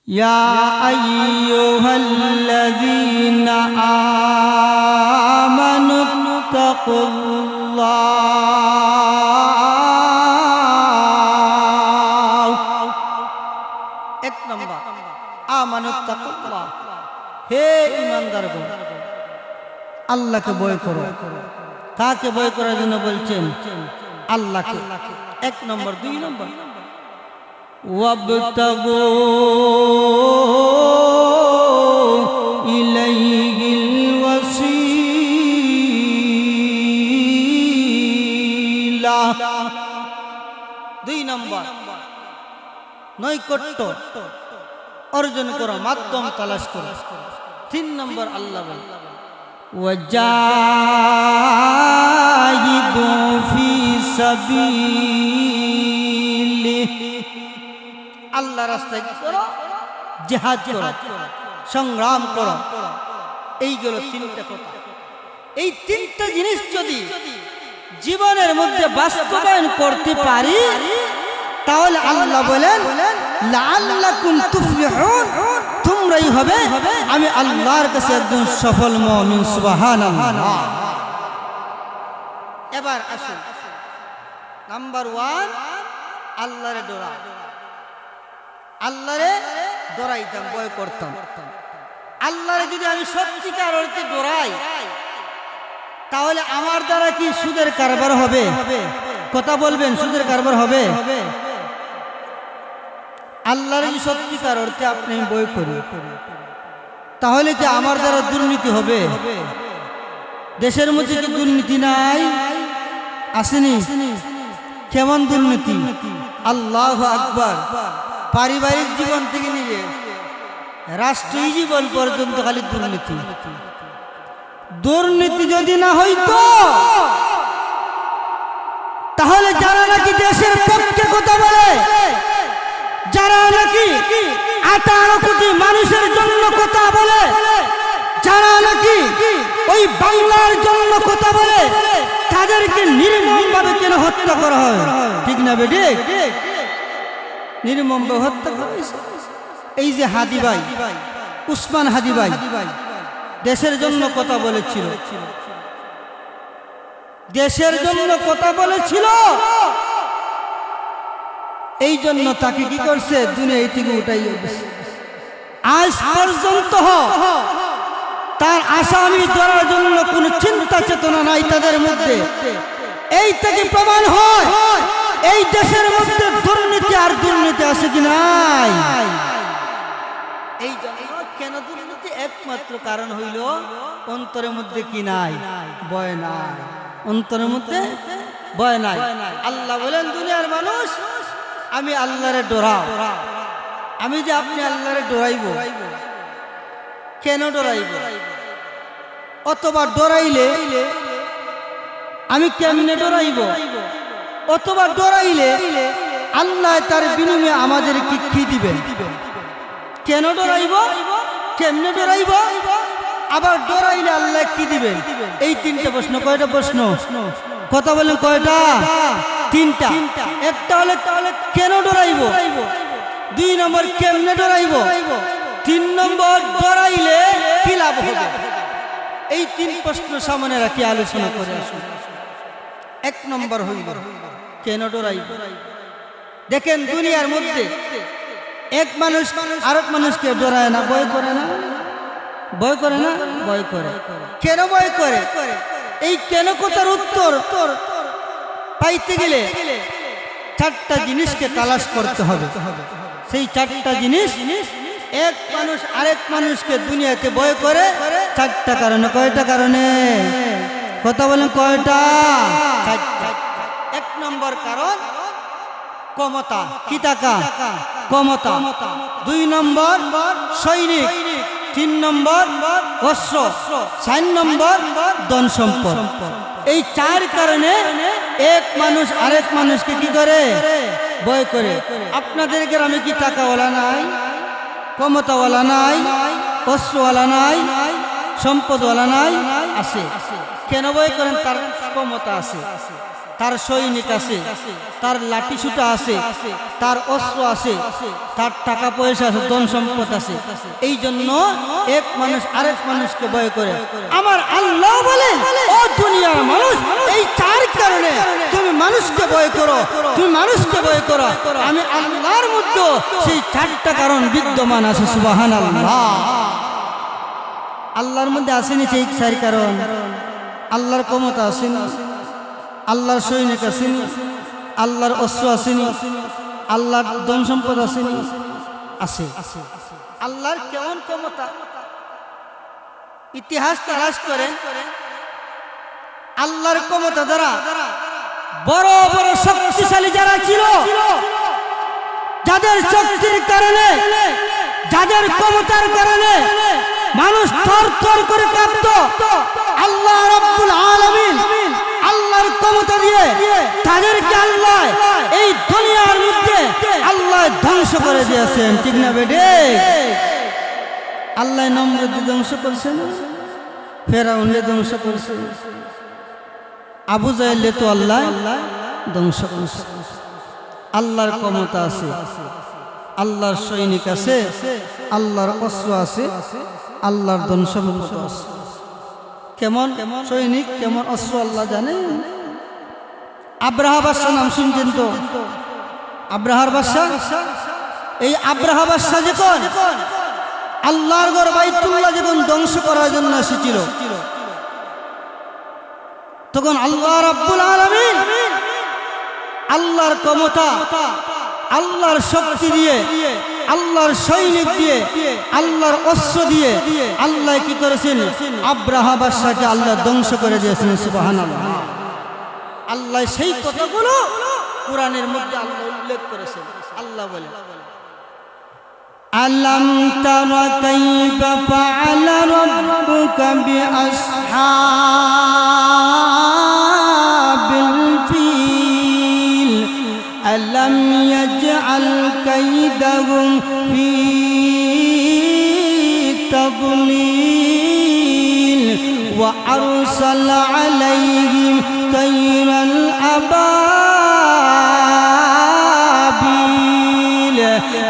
ইয়া আইয়ুহাল্লাযীনা আমানুত্তাকুল্লাহ। এক নম্বর আমানুত্তাকুল্লাহ, হে ঈমানদারগণ আল্লাহকে ভয় করো। কাকে ভয় করার জন্য বলছেন? আল্লাহকে। এক নম্বর। দুই নম্বর ওয়াবতাগু ইলাইহিল ওয়াসিলা। দুই নম্বর নৈকট্য অর্জন করো, মাধ্যম তালাশ করো। তিন নম্বর আল্লাহ বলেন ওয়াজাহিদু ফি সাবিলিহি, আল্লাহ রাস্তায় কি করো? জিহাদ করো, সংগ্রাম করো। এইগুলো তিনটা কথা। এই তিনটা জিনিস যদি জীবনের মধ্যে বাস্তবায়ন করতে পারি তাহলে আল্লাহ বলেন লাআল্লাকুম তুফলিহুন, তোমরাই হবে আমি আল্লাহর কাছে একজন সফল মুমিন। সুবহানাল্লাহ। এবার আসুন নাম্বার 1, আল্লাহরে ডরা। আল্লাহরে ডরাইতাম, ভয় করতাম। আল্লাহরে যদি আমি সত্যিকার অর্থে ডরাই তাহলে আমার দ্বারা কি সুদের কারবার হবে? কথা বলবেন, সুদের কারবার হবে? আল্লাহর যদি সত্যিকার অর্থে আপনি ভয় করি তাহলে কি আমার দ্বারা দুর্নীতি হবে? দেশের মধ্যে কি দুর্নীতি নাই? আসেনি? কেমন দুর্নীতি! আল্লাহু আকবার। পারিবারিক জীবন থেকে নিয়ে রাষ্ট্রীয় জীবন পর্যন্ত খালি দুর্নীতি। দুর্নীতি যদি না হইতো তাহলে যারা নাকি দেশের পক্ষে কথা বলে, যারা নাকি 18 কোটি মানুষের জন্য কথা বলে, যারা নাকি ওই বাংলার জন্য কথা বলে, তাদেরকে নির্মমভাবে কেন হত্যা করা হয়? ঠিক না বেটি? নির্মমভাবে হত্যা করা হয়েছে। এই যে হাদি ভাই, উসমান হাদি ভাই দেশের জন্য কথা বলেছিল, দেশের জন্য কথা বলেছিল, এই জন্য তাকে কি করছে? দুনিয়া থেকে উঠাই দিয়েছে। আজ পর্যন্ত তার আসামি ধরার জন্য কোন চিন্তা চেতনা নাই তাদের মধ্যে। এই থেকে প্রমাণ হয় এই দেশের মধ্যে দুর্নীতি আর দুর্নীতি আছে কি নাই? এই জন্য কেন দুর্নীতি? একমাত্র কারণ হইল অন্তরের মধ্যে কি নাই? ভয় নাই। অন্তরের মধ্যে ভয় নাই। আল্লাহ বলেন দুনিয়ার মানুষ আমি আল্লাহরে ডরাও। আমি যে আপনি আল্লাহরে ডরাইব, কেন ডরাইব? অথবা ডরাইলে আমি কেমনে ডরাইব? অথবা ডরাইলে আল্লাহ তার বিনিময়ে আমাদেরকে কি দিবেন? কেন ডরাইব? কেমনে ডরাইব? আবার ডরাইলে আল্লাহ কি দিবেন? এই তিনটা প্রশ্ন। কয়টা প্রশ্ন? কথা বলেন কয়টা? তিনটা। একটা হলে তাহলে কেন ডরাইব, 2 নম্বর কেমনে ডরাইব, 3 নম্বর ডরাইলে কি লাভ হবে। এই 3 প্রশ্ন সামনে রাখি আলোচনা করে আসুন। 1 নম্বর হইল কেন ডরাইব। দেখেন দুনিয়ার মধ্যে এক মানুষ আরেক মানুষকে ডরায় না, ভয় করে না? ভয় করে না? ভয় করে। কেন ভয় করে? এই কেন কথার উত্তর পাইতে গেলে 4টা জিনিসকে তালাশ করতে হবে। সেই 4টা জিনিস, এক মানুষ আরেক মানুষকে দুনিয়াতে ভয় করে 4টা কারণে। কয়টা কারণে? কথা বলেন কয়টা? 4টা। 1 নম্বর কারণ ক্ষমতা। কি টাকা? ক্ষমতা। 2 নম্বর সৈনিক। 3 নম্বর অস্ত্র। 4 নম্বর ধন সম্পদ। এই 4 কারণে এক মানুষ আরেক মানুষকে কি করে? ভয় করে। আপনাদের গ্রামে কি টাকাওয়ালা নাই? ক্ষমতাওয়ালা নাই? অস্ত্রওয়ালা নাই? সম্পদওয়ালা নাই? আছে। কেন ভয় করেন? তার ক্ষমতা আছে, তার সৈনিক আছে, তার লাঠি সুটা আছে, তার অস্ত্র আছে, তার টাকা পয়সা আছে, ধন সম্পদ আছে। এই জন্য এক মানুষ আরেক মানুষকে ভয় করে। আমার আল্লাহ বলেন, ও দুনিয়ার মানুষ, এই চার কারণে তুমি মানুষকে ভয় করো, তুমি মানুষকে ভয় করো। আমি আল্লাহর মধ্যে সেই চারটা কারণ বিদ্যমান আছে। সুবহানাল্লাহ। আল্লাহর মধ্যে আসেনি সেই চার কারণ। আল্লাহর ক্ষমতা আসেনি, আল্লাহর সৈনিক আসেনি, আল্লাহর অস্ত্র আসেনি, আল্লাহর ধন সম্পদ আসেনি, আছে। আল্লাহর কেমন ক্ষমতা? ইতিহাস তালাশ করেন, আল্লাহর ক্ষমতা দ্বারা বড় বড় শক্তিশালী যারা ছিল, যাদের শক্তির কারণে, যাদের ক্ষমতার কারণে মানুষ থর থর করে কাঁপত, আল্লাহ রাব্বুল আলামিন আল্লাহর ক্ষমতা দিয়ে তাদেরকে আল্লাহ এই দুনিয়ার মধ্যে আল্লাহ ধ্বংস করে দিয়েছেন। ঠিক না বেটে? আল্লাহ নমরুদ ধ্বংস করছেন, ফেরাউনকে ধ্বংস করছে, আবু জাহেলকে তো আল্লাহ ধ্বংস করছে। আল্লাহর ক্ষমতা আছে, আল্লাহর সৈনিক আছে, আল্লাহর অস্ত্র আছে, আল্লাহর ধন সম্পদ আছে। কেমন সৈনিক, কেমন অস্ত্র আল্লাহ জানে। আব্রাহা বাদশাহ নাম শুনছেন তো? আব্রাহার বাদশাহ, এই আব্রাহা বাদশাহ যখন আল্লাহর ঘর বাইতুল্লাহ যখন ধ্বংস করার জন্য এসেছিল, তখন আল্লাহ রাব্বুল আলামিন আল্লাহর ক্ষমতা, আল্লাহর শক্তি দিয়ে, আল্লাহর সৈনিক দিয়ে, আল্লাহর অস্ত্র দিয়ে আল্লাহ কি করেছেন? আব্রাহা বাদশাহকে আল্লাহ ধ্বংস করে দিয়েছেন। সুবহানাল্লাহ। আল্লাহ সেই কথাগুলো কোরআনের মধ্যে আল্লাহ উল্লেখ করেছেন। আল্লাহ বলে, আলাম তারা কাইফা ফাআলা রাব্বুকা বিআসহাবিল ফিল আলাম ইয়াজআল কাইদাহুম ফি তাদলিল ওয়া আরসালা আলাইহিম তায়রাল আবাবিল।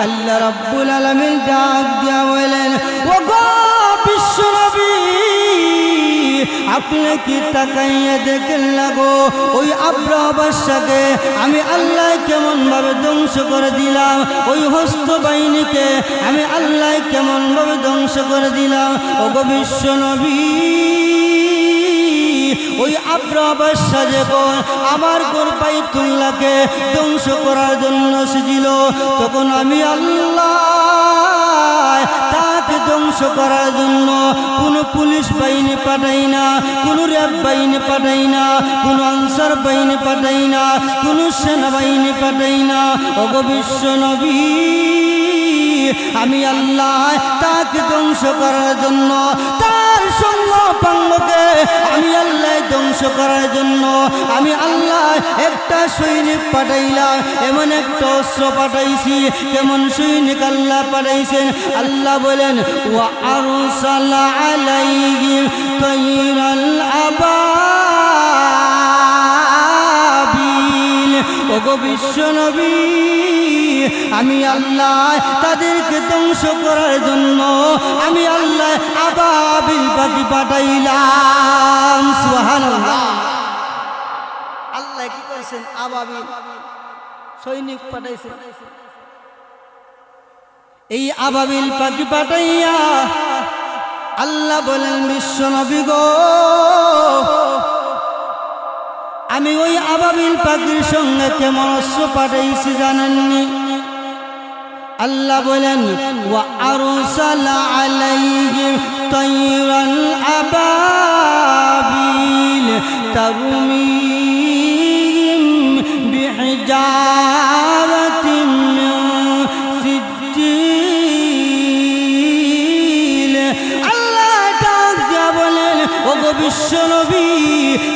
আল্লাহ রাব্বুল আলামিন ডাক দিয়া বলেন, ও গো বিশ্ব নবী, আপনি কি তাকাইয়া দেখেন লাগো ওই আব্রাহা বাদশাকে আমি আল্লাহ কেমন ভাবে ধ্বংস করে দিলাম, ওই হস্ত বাহিনীকে আমি আল্লাহ কেমন ভাবে ধ্বংস করে দিলাম। ও গো বিশ্ব নবী, ওই আব্রাহা বাদশাহ যখন আমার ঘর বাইতুল্লাহকে ধ্বংস করার জন্য এসেছিল, তখন আমি আল্লাহ তাকে ধ্বংস করার জন্য কোনো পুলিশ বাহিনী পাঠাই না, কোনো র্যাব বাহিনী পাঠাই না, কোনো আনসার বাহিনী পাঠাই না, কোনো সেনাবাহিনী পাঠাই না। ওগো বিশ্ব নবী, আমি আল্লাহ তাকে ধ্বংস করার জন্য, তার সঙ্গে আমি আল্লাহ ধ্বংস করার জন্য আমি আল্লাহ একটা সৈনিক পাঠাইলাম, এমন একটা অস্ত্র পাঠাইছি। কেমন সৈনিক আল্লাহ পাঠাইছেন? আল্লাহ বলেন, ওয়া আরসালা আলাইহিম তায়রাল আবাবিল। ওগো বিশ্ব নবী, আমি আল্লাহ তাদেরকে ধ্বংস করার জন্য আমি আল্লাহ আবাবিল পাখি পাঠাইলাম। সুবহানাল্লাহ। আল্লাহ কি করেছেন? আবাবিল সৈনিক পাঠাইছেন। এই আবাবিল পাখি পাঠাইয়া আল্লাহ বলেন, বিশ্ব নবী গো, আমি ওই আবাবিল পাখির সঙ্গে কেমন অস্ত্র পাঠাইছি জানেননি? আল্লাহ বলেন, ওয়া আরসালা আলাইহিম তায়রাল আবাবিল তারমিহিম বিহিজারাতিন মিন সিজ্জিল। আল্লাহ ডাক দিয়া বলেন, ওগো বিশ্ব নবী,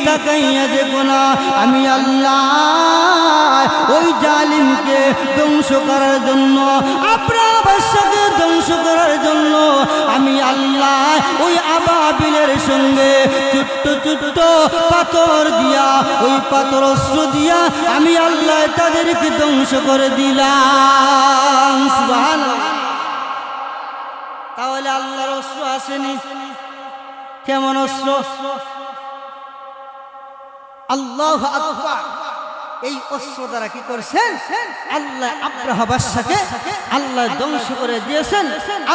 তাকাইয়া দেখো না, আমি আল্লাহ ওই জালিমকে ধ্বংস করার জন্য, আব্রাহা বাদশাকে ধ্বংস করার জন্য আমি আল্লাহ ওই আবাবিলের সঙ্গে ছোট্ট ছোট্ট পাথর দিয়া, ওই পাথর অস্ত্র দিয়া আমি আল্লাহ তাদেরকে ধ্বংস করে দিলাম। সুবহানাল্লাহ। তাহলে আল্লাহর অস্ত্র আসেনি? কেমন অস্ত্র? আল্লাহু আকবার। এই অস্ত্র দ্বারা কি করছেন? আল্লাহ আব্রাহা বাদশাকে আল্লাহ ধ্বংস করে দিয়েছেন।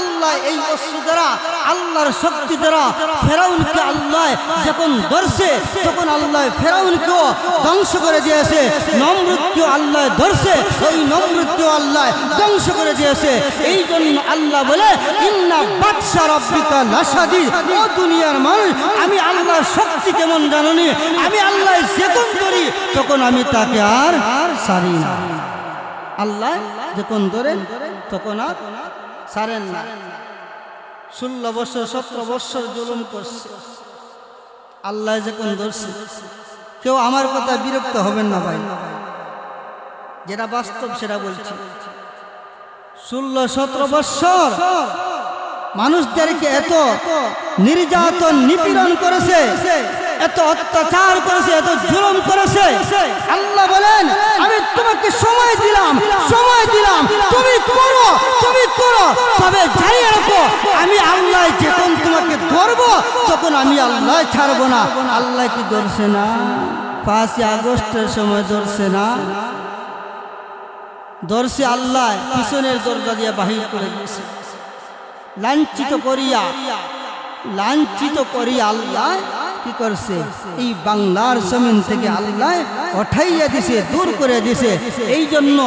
আল্লাহ এই অস্ত্র দ্বারা, আল্লাহর শক্তি দ্বারা ফেরাউনকে আল্লাহ যখন ধরছে তখন আল্লাহ ফেরাউনকেও ধ্বংস করে দিয়েছে। নমরুদকেও আল্লাহ ধরছে, ওই নমরুদকেও আল্লাহ ধ্বংস করে দিয়েছে। এই জন্য আল্লাহ বলে ইন্না বাদশা রাব্বিকা লাশাদীদ। ও দুনিয়ার মানুষ, আমি আল্লাহর শক্তি কেমন জানোনি? আমি আল্লাহ যখন ধরি তখন আমি তাকে আর ছাড়ি না। আল্লাহ যখন ধরেন তখন আর ছাড়েন না। 16 বছর 17 বছর জুলুম করছে, আল্লাহ যখন ধরছে। কেউ আমার কথা বিরক্ত হবেন না ভাই, যেটা বাস্তব সেটা বলছি। 16-17 বছর মানুষদেরকে এত নির্যাতন নিপীড়ন করেছে, এত অত্যাচার করেছে, এত জুলুম করেছে। আল্লাহ বলেন আমি তোমাকে সময় দিলাম, তুমি করো, তবে জানিয়ে রাখো আমি আল্লাহ যখন তোমাকে ধরবো তখন আমি আল্লাহ ছাড়বো না। আল্লাহ কি ধরছে না? 5 আগস্টের সময় ধরছে না? ধরছে আল্লাহ, পিছনের দরজা দিয়ে বাহির করে দিয়েছে। লাঞ্ছিত করিয়া আল্লাহ কি করছে? এই বাংলার জমিন থেকে আল্লাহ উঠাইয়া দিছে, দূর করে দিছে। এই জন্য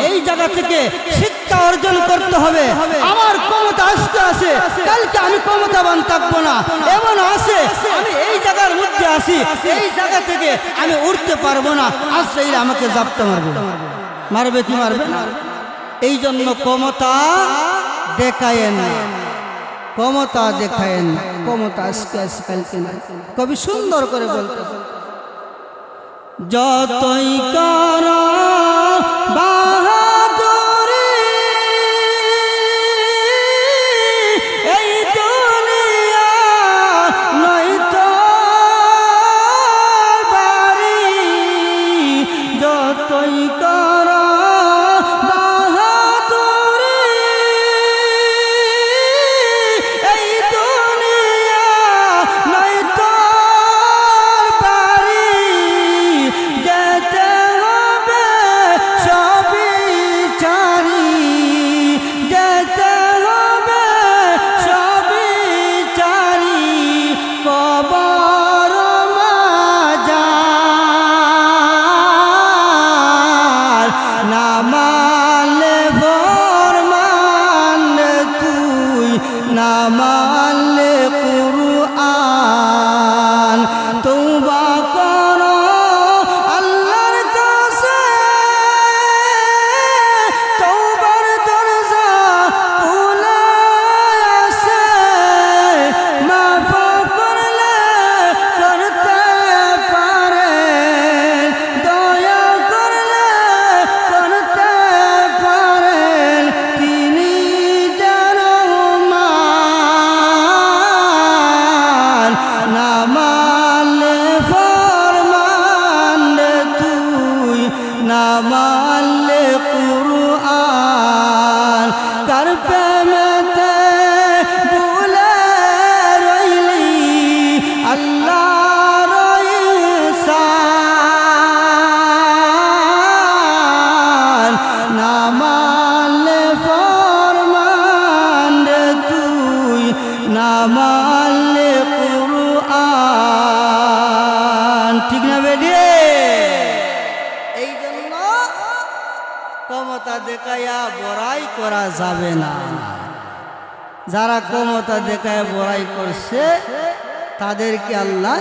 এই জায়গা থেকে শিক্ষা অর্জন করতে হবে। আমার ক্ষমতা আজকে আছে, কালকে আমি ক্ষমতাবান থাকবো না, এমন আছে আমি এই জায়গার মধ্যে আছি, এই জায়গা থেকে আমি উঠতে পারবো না। আজরাইল আমাকে জাপটা মারবে কি মারবে না? এই জন্য ক্ষমতা দেখায়েন না, ক্ষমতা দেখায়েন না, ক্ষমতা আজকে কালকে না। কবি সুন্দর করে বলতে, যতই করো বাহাদুরি এই দুনিয়া নয়তো বাড়ি, যতই করো যাবে না। যারা ক্ষমতা দেখায় বড়াই করছে তাদেরকে আল্লাহ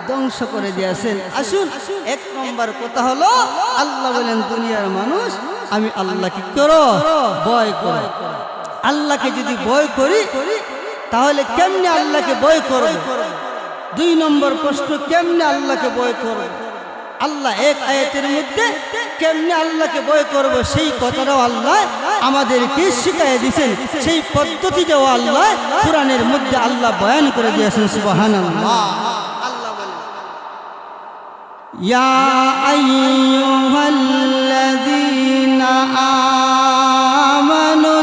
ধ্বংস করে দিয়েছেন। আসুন, 1 নম্বর কথা হলো আল্লাহ বলেন দুনিয়ার মানুষ আমি আল্লাহকে করো ভয় করো। আল্লাহকে যদি ভয় করি তাহলে কেমনে আল্লাহকে ভয় করব? 2 নম্বর প্রশ্ন, কেমনে আল্লাহকে ভয় করব? আল্লাহ এক আয়াতের মধ্যে কেমনে আল্লাহকে ভয় করব সেই কথাটাও আল্লাহ আমাদেরকে শিখিয়ে দিয়েছেন, সেই পদ্ধতিটাও আল্লাহ কোরআনের মধ্যে আল্লাহ বয়ান করে দিয়েছেন। সুবহানাল্লাহ। আল্লাহ বলেন, ইয়া আইয়ুহাল্লাযীনা আমানু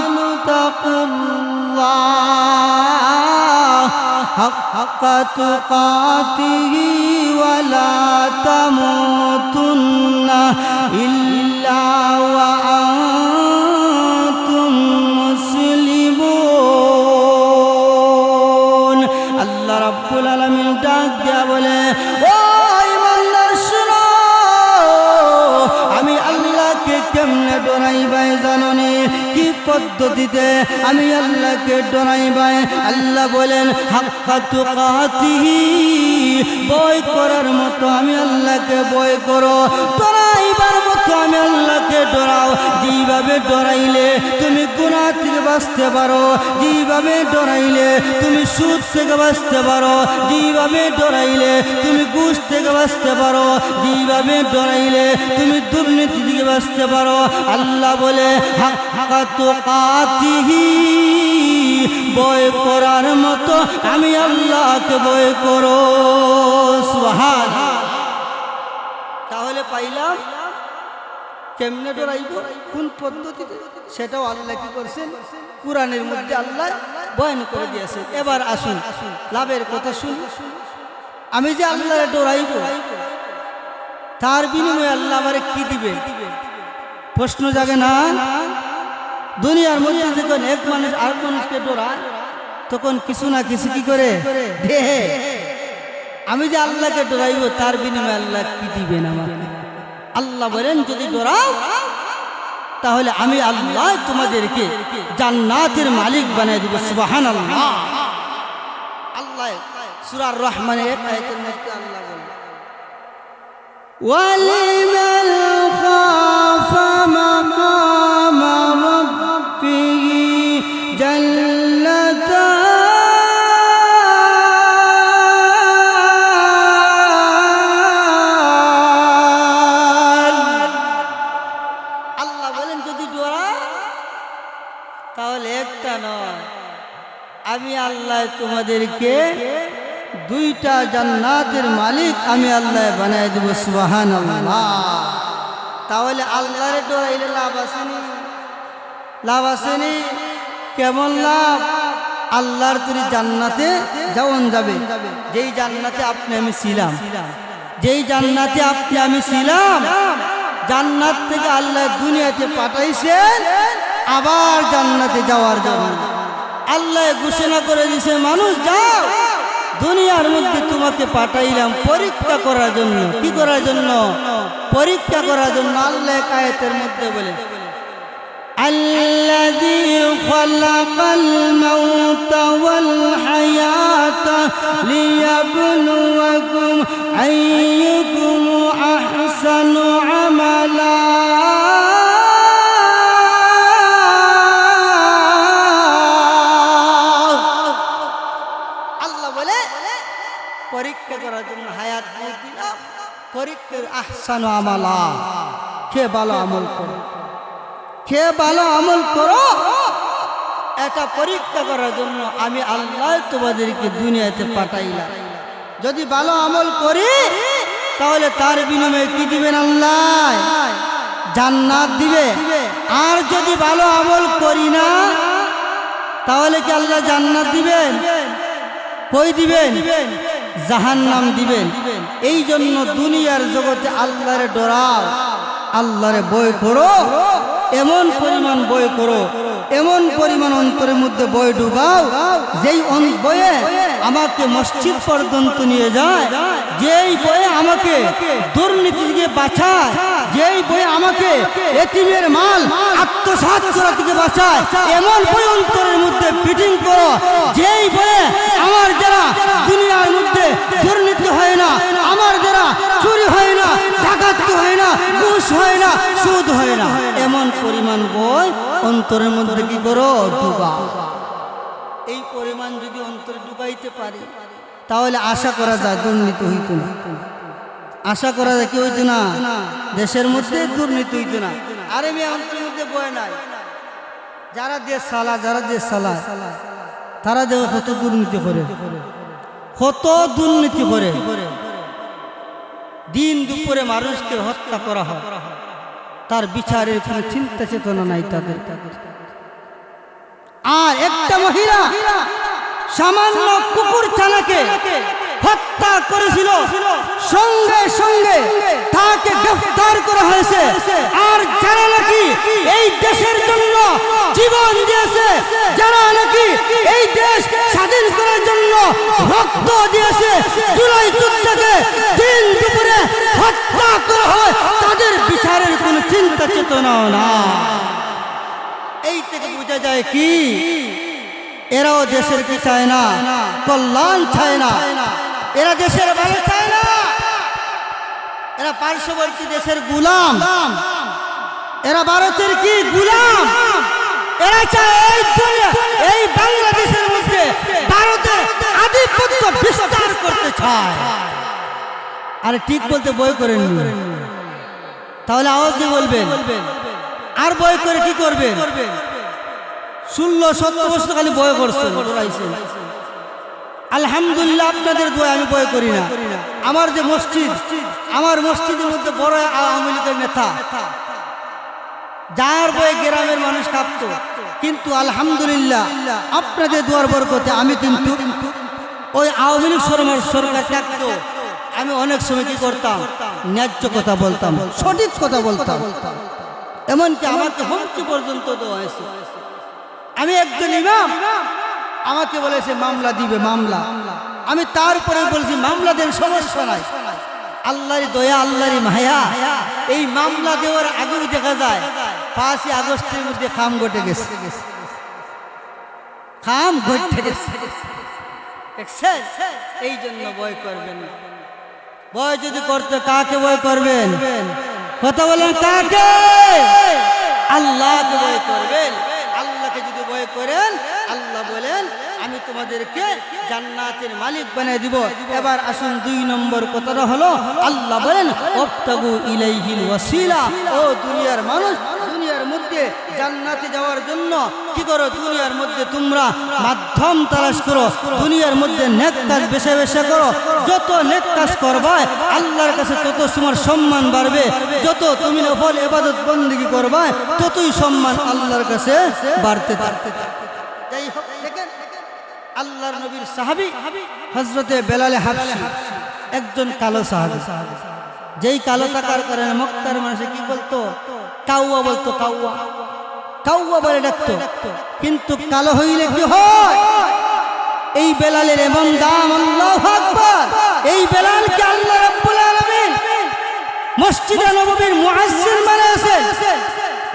তাকুল্লাহ হাক্কা তুকাতিহি ওয়া লা তামুতুন্না ইল্লা ওয়া আনতুম মুসলিমুন। আল্লাহ রাব্বুল আলামিন ডাক দিয়া বলে, ও ঈমানদার শুনো, আমি আল্লাহকে কেমনে ডরাইবাই জানোনি? কি পদ্ধতিতে আমি আল্লাহকে ডরাইবাই? আল্লাহ বলেন, হাক্কা তুকাতিহি, ভয় করার মতো আমি আল্লাহকে ভয় করো, ডরাইবার মতো আমি আল্লাহকে ডরাও। যেভাবে ডরাইলে তুমি গুনাহ থেকে বাঁচতে পারো, যেভাবে ডরাইলে তুমি সুদ থেকে বাঁচতে পারো, যেভাবে ডরাইলে তুমি ঘুষ থেকে বাঁচতে পারো, যেভাবে ডরাইলে তুমি দুর্নীতি থেকে বাঁচতে পারো। আল্লাহ বলে, হাক্কা তুকাতিহি, ভয় করার মতো আমি আল্লাহকে ভয় করো। সুবহানাল্লাহ। তাহলে পাইলাম কেমনে ডরাইব, কোন পদ্ধতিতে, সেটাও আল্লাহ কি করছেন কোরআনের মধ্যে আল্লাহ বয়ান করে দিয়েছে। এবার আসুন লাভের কথা শুন। আমি যে আল্লাহরে ডরাইব, তার বিনিময়ে আল্লাহ আমারে কি দিবে? প্রশ্ন জাগে না? দুনিয়ার মধ্যে যখন এক মানুষ আর মানুষকে ডরায়, তখন কিছু না কিছু কি করে দেহে। আমি যে আল্লাহকে ডরাইব, তার বিনিময়ে আল্লাহ কি দিবেন আমাকে? আল্লাহ বলেন, যদি ডরাও তাহলে আমি আল্লাহ তোমাদেরকে জান্নাতের মালিক বানিয়ে দিব। সুবহানাল্লাহ। আল্লাহ সূরা আর-রহমানের এক আয়াতের মধ্যে আল্লাহ বলেন, ওয়ালিমান খাফা মাকাম রাব্বিহি জান্নাতান। আল্লাহ বলেন, যদি ডরা তাহলে একটা নয়, আমি আল্লাহ তোমাদেরকে দুইটা জান্নাতের মালিক আমি আল্লাহ বানাই দেব। সুবহানাল্লাহ। তাহলে আল্লাহরে ডরাইলে লাভ আসেনি? লাভ আসেনি? কেমন লাভ? আল্লাহর তৈরি জান্নাতে যেমন যাবে, যেই জান্নাতে আপনি আমি ছিলাম, যেই জান্নাতে আপনি আমি ছিলাম, জান্নাত থেকে আল্লাহ দুনিয়াতে পাঠাইছেন আবার জান্নাতে যাওয়ার জন্য। আল্লাহ ঘোষণা করে দিয়েছে, মানুষ যাও, দুনিয়ার মধ্যে তোমাকে পাঠাইলাম পরীক্ষা করার জন্য। কি করার জন্য? পরীক্ষা করার জন্য। আল্লাহ আয়াতের মধ্যে বলে, আল্লাযী খালাকাল মাউতা ওয়াল হায়াতা লিয়াবলুয়াকুম আইয়ুকুম আহসানু আমালা। পরীক্ষা করার জন্য হায়াত দিলাম, পরীক্ষার আহসানু আমালা, কে ভালো আমল করো, কে ভালো আমল করো, এটা পরীক্ষা করার জন্য আমি আল্লাহ তোমাদেরকে দুনিয়াতে পাঠাইলাম। যদি ভালো আমল করি তাহলে তার বিনিময়ে কি দিবেন? আল্লাহ জান্নাত দিবে। আর যদি ভালো আমল করি না, তাহলে কি আল্লাহ জান্নাত দিবেন? কই দিবেন? জাহান্নাম দিবেন। এই জন্য দুনিয়ার জগতে আল্লাহরে ডরাও, আল্লাহরে ভয় করো, এমন পরিমাণ ভয় করো, এমন পরিমাণ অন্তরের মধ্যে ভয় ডুবাও, যেই ভয়ে আমাকে মসজিদ পর্যন্ত নিয়ে যায়, যেই ভয়ে আমাকে দুর্নীতি থেকে বাঁচায়, যেই ভয়ে আমাকে এতিমের মাল আত্মসাৎ করা থেকে বাঁচায়, এমন ভয় অন্তরের মধ্যে ফিটিং করো, যেই ভয়ে আমার যারা দুনিয়ার মধ্যে দুর্নীতি হয় না, আমার যারা চুরি হয় না, ডাকাতি হয় না, ঘুষ হয় না, সুদ হয় না, এমন পরিমাণ ভয় অন্তরের মধ্যে কি করো? ডুবাও। এই পরিমাণ যদি অন্তরে ডুবাইতে পারি, তাহলে আশা করা যায় দুর্নীতি হইত না। আশা করা যায় কি হইতো না, দেশের মধ্যে দুর্নীতি হইতো না। আরে মেয়ে অন্তরের মধ্যে বয় নাই, যারা দেশ চালায় তারা দেখো কত দুর্নীতি করে, দিন দুপুরে মানুষকে হত্যা করা হয়, তার বিচারের কোনো চিন্তা চেতনা নাই তাদের। আর একটা মহিলা সামান্য কুকুর ছানাকে হত্যা করেছিল, সঙ্গে সঙ্গে তাকে গ্রেফতার করা হয়েছে। আর যারা নাকি এই দেশের জন্য জীবন দিয়েছে, যারা নাকি এই দেশ স্বাধীন করার জন্য রক্ত দিয়েছে, জুলাই যুদ্ধকে দিন দুপুরে হত্যা করা হয়, তাদের বিচারের কোনো চিন্তা চেতনাও না। এই থেকে বোঝা যায় কি এরাও দেশের কি চায় না, কল্যাণ চায় না, এরা দেশের ভালো চায় না, এরা পার্শ্ববর্তী দেশের গোলাম, এরা ভারতের কি গোলাম। এরা চায় এই দুনিয়া, এই বাংলাদেশের মধ্যে ভারতের আধিপত্য বিস্তার করতে চায়। আরে ঠিক বলতে বই করেন, তাহলে আওয়াজ দিয়ে বলবেন। আর বই করে কি করবেন? 16-17 বছর খালি বই করছেন, আলহামদুলিল্লাহ আপনাদের দোয়া আমি বই করি না। আমার যে মসজিদ, আমার মসজিদের মধ্যে বড় আওয়ামী লীগের নেতা, যার বই গ্রামের মানুষ কাঁপত, কিন্তু আলহামদুলিল্লাহ আপনাদের দোয়ার বরকতে আমি কিন্তু ওই আওয়ামী লীগ সরকার ত্যাগত। আমি অনেক সময় কি করতাম, ন্যায্য কথা বলতাম, সঠিক কথা বলতাম, এমনকি আমাকে হুমকি পর্যন্ত দেওয়া হয়েছে। আমি একজন ইমাম, আমাকে বলেছে মামলা দিবে, মামলা। আমি তারপরে বলছি মামলা দেন, সমস্যা নাই, আল্লাহর দয়া, আল্লাহর মায়া। এই মামলা দেওয়ার আগেও দেখা যায় 5ই আগস্টের মধ্যে খাম ঘটে গেছে, খাম ঘটে গেছে। এই জন্য ভয় করবেন না। ভয় যদি করতে, কাকে ভয় করবেন? কথা বলেন, কাকে? আল্লাহকে ভয় করবেন। আল্লাহকে যদি ভয় করেন, আল্লাহ বলেন আমি তোমাদেরকে জান্নাতের মালিক বানিয়ে দিব। এবার আসুন 2 নম্বর কথাটা হলো, আল্লাহ বলেন ওয়াবতাগু ইলাইহিল ওয়াসিলা। ও দুনিয়ার মানুষ, দুনিয়ার মধ্যে জান্নাতে যাওয়ার জন্য কি করো? দুনিয়ার মধ্যে তোমরা মাধ্যম তালাশ করো, দুনিয়ার মধ্যে নেক কাজ বেশি বেশি করো। যত নেক কাজ করবে আল্লাহর কাছে তত তোমার সম্মান বাড়বে, যত তুমি নফল ইবাদত বندگی করবে ততই সম্মান আল্লাহর কাছে বাড়তে থাকবে। যাই হোক, দেখেন আল্লাহর নবীর সাহাবী হযরতে বেলাল হাবশী একজন কালো সাহাবী, যেই কালো থাকার কারণে মক্কার মানুষ কি বলতো? কাউয়া বলতো, কাউয়া, কাউয়া বলে ডাকতো। কিন্তু কালো হইলে কি হয়? এই বেলালের এমন দাম, আল্লাহু আকবার। এই বেলালকে আল্লাহ রাব্বুল আলামিন মসজিদে নববীর মুয়াজ্জিন বানাইছেন।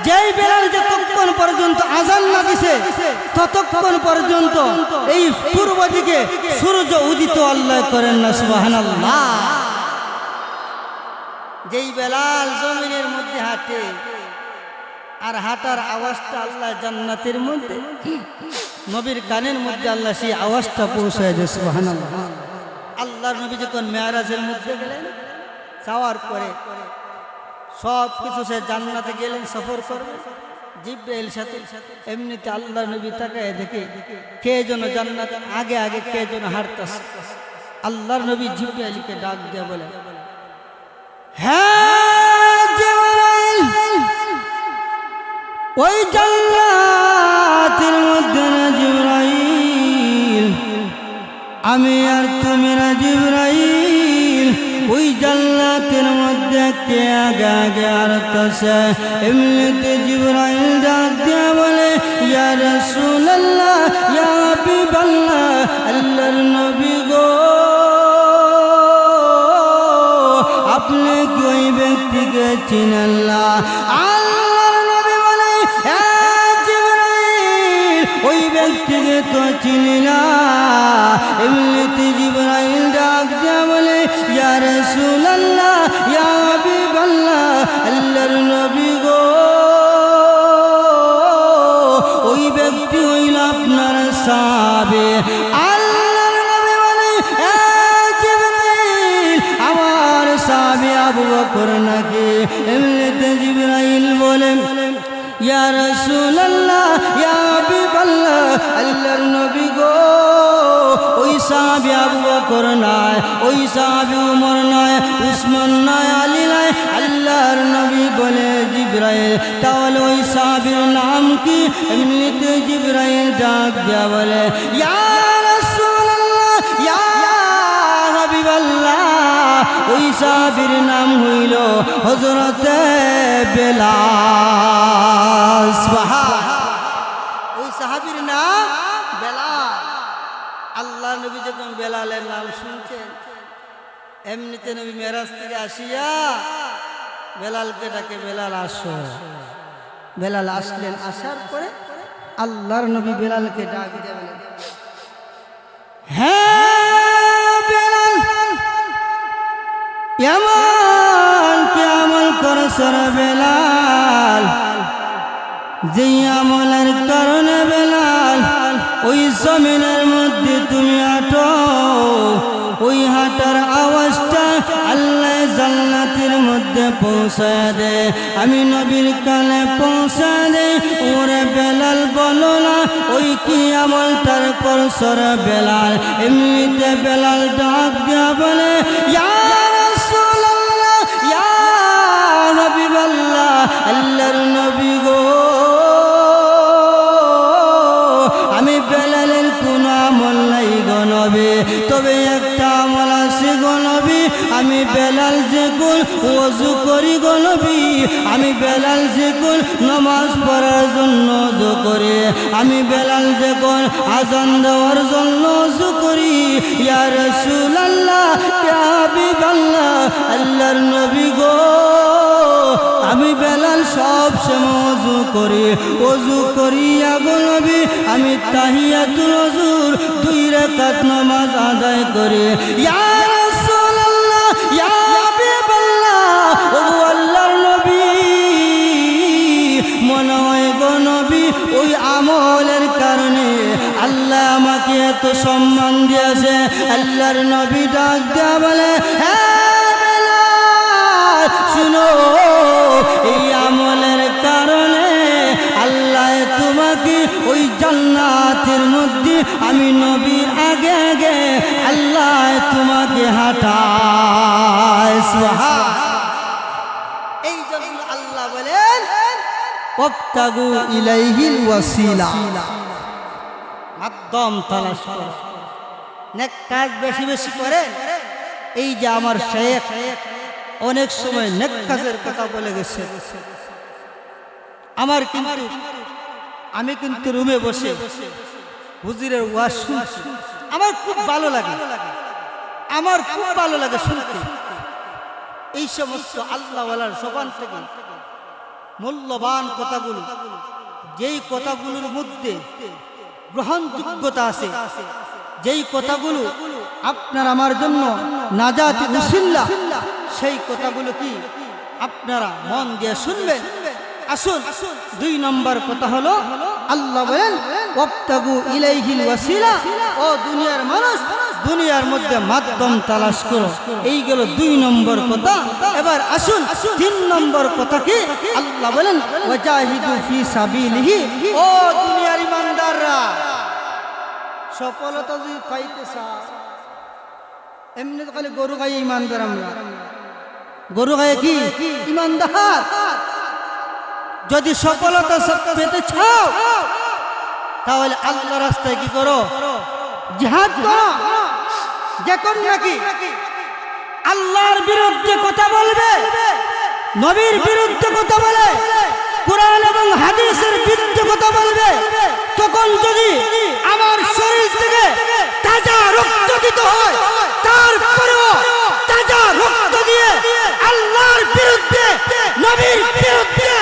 যেই বেলাল যতক্ষণ পর্যন্ত আযান না দিছে ততক্ষণ পর্যন্ত এই পূর্ব দিকে সূর্য উদিত আল্লাহ করেন না, সুবহানাল্লাহ। যেই বেলাল জমিনের মধ্যে হাঁটে, আর হাঁটার আওয়াজটা আল্লাহ জান্নাতের মধ্যে নবীর কানের মধ্যে আল্লাহ সেই আওয়াজটা পৌঁছায় দেয়, সুবহানাল্লাহ। আল্লাহর নবী যখন মেরাজের মধ্যে গেলেন, যাওয়ার পরে সব কিছু সে জান্নাতে গেলেন, সফর করবেন জিবরাইল সাথে। এমনিতে আল্লাহর নবী তাকায় দেখে কে যেন জান্নাত আগে আগে কে যেন হাঁটতেছে। আল্লাহর নবী জিবরাইলকে ডাক দিয়ে বলে, হ্যাঁ জিবরাইল, ওই জান্নাতের মধ্যে না জিবরাইল, আমি আর তুমি না জিবরাইল, ওই জান্নাতের মধ্যে কে আগে আগে হাঁটতেছে। এমনিতে জিবরাইল ডাক দিয়ে বলে, ইয়া রাসূলুল্লাহ, ইয়া হাবিবাল্লাহ, আল্লাহর নবী গো, আপনি কি ওই ব্যক্তিকে চিনেন না? আল্লাহর নবী বলে, হ্যাঁ জিবরাইল, ওই ব্যক্তিকে তো চিনি না। এমনিতে জিবরাইল ডাক দিয়ে বলে, ইয়া রাসূলুল্লাহ, ইয়া হাবিবাল্লাহ, আল্লাহর নবী গো, ওই ব্যক্তি হইল আপনার সাহাবী। আল্লাহর নবী বলে, হ্যাঁ জিবরাইল, আমার সাহাবী বকর নাকি? এমনিতে জিবরাইল বলেন ইয়া রাসূলুল্লাহ ইয়া হাবিবাল্লাহ, আল্লাহর নবী গো, ওই সাহাবী আবু বকর নয়, ওই সাহাবী ওমর নয়, উসমান নয়, আলী নয়। আল্লাহর নবী বলে জিবরাইল তাহলে ওই সাহাবীর নাম কি? এমনিতে জিবরাইল ডাক দেয়া বলে ইয়া রাসূলুল্লাহ ইয়া হাবিবাল্লাহ, ওই সাহাবীর নাম হইল হযরতে বেলাল। সুবহানাল্লাহ, ওই সাহাবীর নাম বেলাল। আল্লাহ নবী যখন বেলালের নাম শুনছেন, এমনিতে নবী মেরাজ থেকে আসিয়া বেলালকে ডাকে, বেলাল আসো। বেলাল আসলেন, আসার পরে আল্লাহর নবী বেলালকে ডাক দিয়ে বলেন হ্যাঁ বেলাল, এমন কি আমল করছো রে বেলাল, যেই আমলের কারণে বেলাল ওই জমিনের মধ্যে তুমি হাঁটো, ওই হাঁটার আওয়াজটা আল্লাহ জান্নাতের মধ্যে পৌঁছায় দে, আমি নবীর কানে পৌঁছায় দে। ওরে বেলাল বলো না ওই কি আমলটার করছো রে বেলাল? এমনিতে বেলাল ডাক দিয়া বলে ইয়া রাসূলুল্লাহ ইয়া হাবিবাল্লাহ, আল্লাহর নবী গো, আমি বেলালের কোন আমল নাই গো নবী, তবে একটা আমল আছে গো নবী, আমি বেলাল যে কোন ওযু করি গো নবী, আমি বেলাল যে কোন নামাজ পড়ার জন্য ওযু করি, আমি বেলাল যে কোন আযান দেওয়ার জন্য ওযু করি। ইয়া রাসূলুল্লাহ ইয়া হাবিবাল্লাহ, আল্লাহর নবী গো, আমি বেলাল সব সময় ওযু করি, ওযু করিয়া গো নবী আমি তাহিয়াতুল ওযুর 2 রাকাত নামাজ আদায় করি। ইয়া রাসূলুল্লাহ ইয়া হাবিবাল্লাহ, ও আল্লাহর নবী, মনে হয় গো নবী ওই আমলের কারণে আল্লাহ আমাকে এত সম্মান দিয়েছে। আল্লাহর নবী ডাক দেয়া বলে হ্যাঁ বেলাল শুনো, এই আমলের কারণে আল্লাহ তোমাকে ওই জান্নাতের মধ্যে আমি নবীর আগে আগে আল্লাহ তোমাকে হাঁটায়। সুবহানাল্লাহ, এই জন্য আল্লাহ বলেন ওয়াবতাগু ইলাইহিল ওয়াসিলা, মাধ্যম তালাশ করো, নেক কাজ বেশি বেশি করে। এই যে আমার শেখ অনেক সময় নেক কাজের কথা বলে গেছে, আমার কিন্তু আমি কিন্তু রুমে বসে হুজুরের ওয়াজ শুনছি, আমার খুব ভালো লাগে, আমার খুব ভালো লাগে শুনতে। এই সমস্ত আল্লাহওয়ালার জবান থেকে মূল্যবান কথাগুলো, যেই কথাগুলোর মধ্যে গ্রহণযোগ্যতা আছে, যেই কথাগুলো আপনার আমার জন্য নাজাত উসিলা, সেই কথাগুলো কি আপনারা মন দিয়ে শুনবেন। আসুন 2 নম্বর কথা হলো আল্লাহ বলেন ওয়াবতাগু ইলাইহিল ওয়াসিলা, ও দুনিয়ার মানুষ দুনিয়ার মধ্যে মাধ্যম তালাশ করো। এই গেল 2 নম্বর কথা। এবার আসুন 3 নম্বর কথা কি আল্লাহ বলেন ওয়াজাহিদু ফি সাবিলিহি, ও দুনিয়ার ইমানদাররা, সফলতা যদি পাইতে চাও, এমনি তো খালি গরু গায়ে ইমানদার, আমরা গরু গায়ে কি ইমানদার। যদি সফলতা পেতে চাও তাহলে আল্লাহর রাস্তায় কি করো? জিহাদ করো। যখন নাকি আল্লাহর বিরুদ্ধে কথা বলবে, নবীর বিরুদ্ধে কথা বলে, কুরআন এবং হাদিসের বিরুদ্ধে কথা বলবে, তখন যদি আমার শরীর থেকে তাজা রক্ত দিতে হয়, তারপরেও তাজা রক্ত দিয়ে আল্লাহর বিরুদ্ধে, নবীর বিরুদ্ধে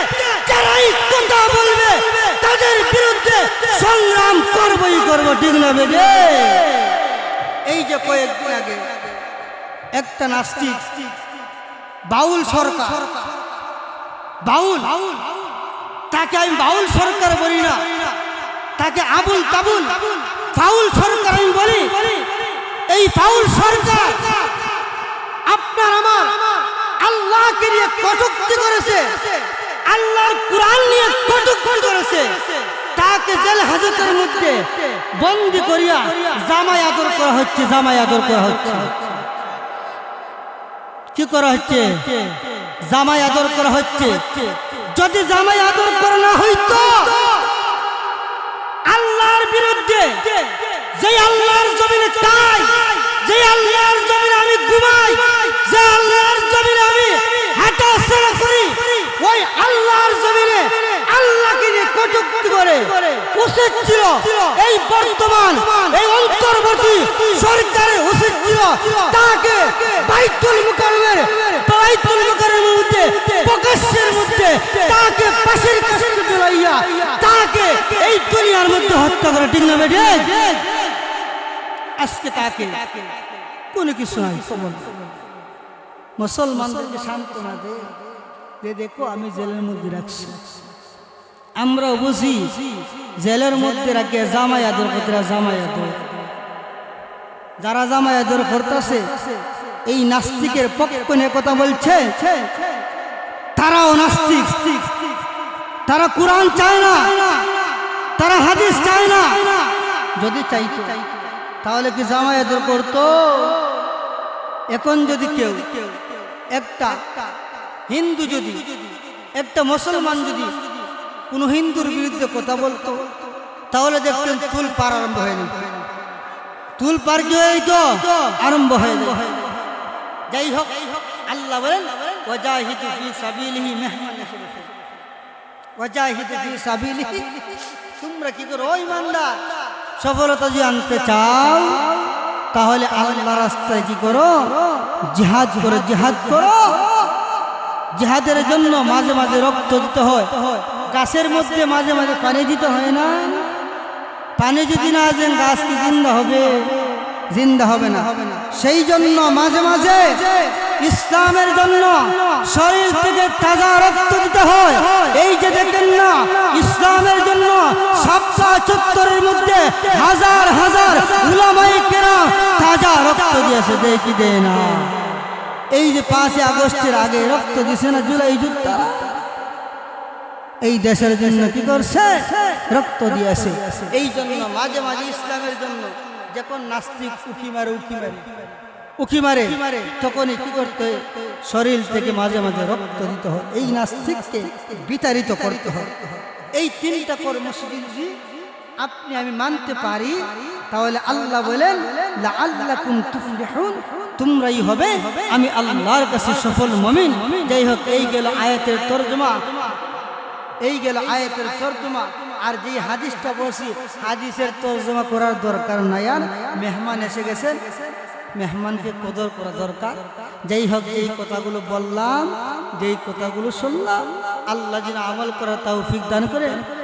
যারাই কথা বলবে তাদের বিরুদ্ধে সংগ্রাম করবই করব, ঠিক না বেগে? এই যে কয়েকদিন আগে একটা নাস্তিক বাউল সরকার, বাউল, তাকে আমি বাউল সরকার বলি না, তাকে আবুল তাবুল ফাউল সরকার আমি বলি। এই ফাউল সরকার আপনার আমার আল্লাহ আল্লাহকে নিয়ে কটূক্তি করেছে, আল্লাহর কোরআন নিয়ে কটূক্তি করেছে, তাকে জেল হাজতের মধ্যে বন্দী করিয়া জামাই আদর করা হচ্ছে, জামাই আদর করা হচ্ছে। কি করা হচ্ছে? জামাই আদর করা হচ্ছে। যদি জামাই আদর করা না হইতো, আল্লাহর বিরুদ্ধে, যে আল্লাহর জমিনে চাই, যে আল্লাহর জমিনে আমি ঘুমাই, যে আল্লাহর জমিনে আমি হাঁটাচলা করি, ওই আল্লাহর জমিনে আল্লাহকে নিয়ে কটূক্তি করে উচিত ছিল এই বর্তমান এই অন্তর্বর্তী সরকারের উচিত ছিল তাকে বাইতুল মুকাররমের মধ্যে প্রকাশ্যের মধ্যে তাকে পাশের কাছে ঝুলাইয়া তাকে এই দুনিয়ার মধ্যে হত্যা করা ঠিক না বেঠে? আজকে তাকে কোনো কিছু নাই, মুসলমানদেরকে সান্ত্বনা দেয় যে দেখো আমি জেলের মধ্যে রাখছি। আমরা বুঝি জেলের মধ্যে রাখে জামাই আদর করতে, জামাই আদর। যারা জামাই আদর করতেছে এই নাস্তিকের পক্ষ নিয়ে কথা বলছে, তারাও নাস্তিক। তারা কোরআন চায় না, তারা হাদিস চায় না। যদি চাইতো তাহলে কি জামাই আদর করতো? এখন যদি কেউ একটা হিন্দু, যদি একটা মুসলমান যদি কোন হিন্দুর বিরুদ্ধে কথা বলতো, তাহলে দেখতেন তুল পার আরম্ভ হয়ে যেত, তুল পার কি হয়ে যেত, আরম্ভ হয়ে যেত। যাই হোক, আল্লাহ বলেন ওয়াজাহিদু ফি সাবিলিহি, মেহমান ওয়াজাহিদু ফি সাবিলিহি। তোমরা কি করো? ওই ইমানদার, সফলতা যদি আনতে চাও তাহলে আল্লাহর রাস্তায় কি করো? জিহাদ করো, জিহাদ করো। জিহাদের জন্য মাঝে মাঝে রক্ত দিতে হয়, গাছের মধ্যে মাঝে মাঝে পানি দিতে হয় না? পানি যদি না দেন গাছ কি জিন্দা হবে? জিন্দা হবে না। সেই জন্য মাঝে মাঝে ইসলামের জন্য শরীর থেকে তাজা রক্ত দিতে হয়। এই যে দেখেন না, ইসলামের জন্য সপ্তাহ চত্বরের মধ্যে হাজার হাজার উলামায়ে কেরাম তাজা রক্ত দিয়েছে, দেয় কি দেয় না? এই যে 5 আগস্টের আগে রক্ত দিছে না জুলাই যোদ্ধা, এই দেশের জন্য কি করছে? রক্ত দিয়েছে। এই জন্য মাঝে মাঝে ইসলামের জন্য যখন নাস্তিক উকি মারে তখনই কি করতে হয়? শরীর থেকে মাঝে মাঝে রক্ত দিতে হয়, এই নাস্তিককে বিতাড়িত করতে হয়। এই 3টা কর্মসূচি যদি আপনি আমি মানতে পারি তাহলে আল্লাহ বলেন লাআল্লাকুম তুফলিহুন, তোমরাই হবে আমি আল্লাহর কাছে সফল মুমিন। যাই হোক, এই গেল আয়াতের তরজমা, এই গেল আয়াতের তরজমা। আর যে হাদিসটা বলছি, হাদিসের তরজমা করার দরকার নাই। আর মেহমান এসে গেছেন, মেহমানকে কদর করা দরকার। যাই হোক, এই কথাগুলো বললাম, যেই কথাগুলো শুনলাম, আল্লাহ যেন আমল করার তৌফিক দান করে।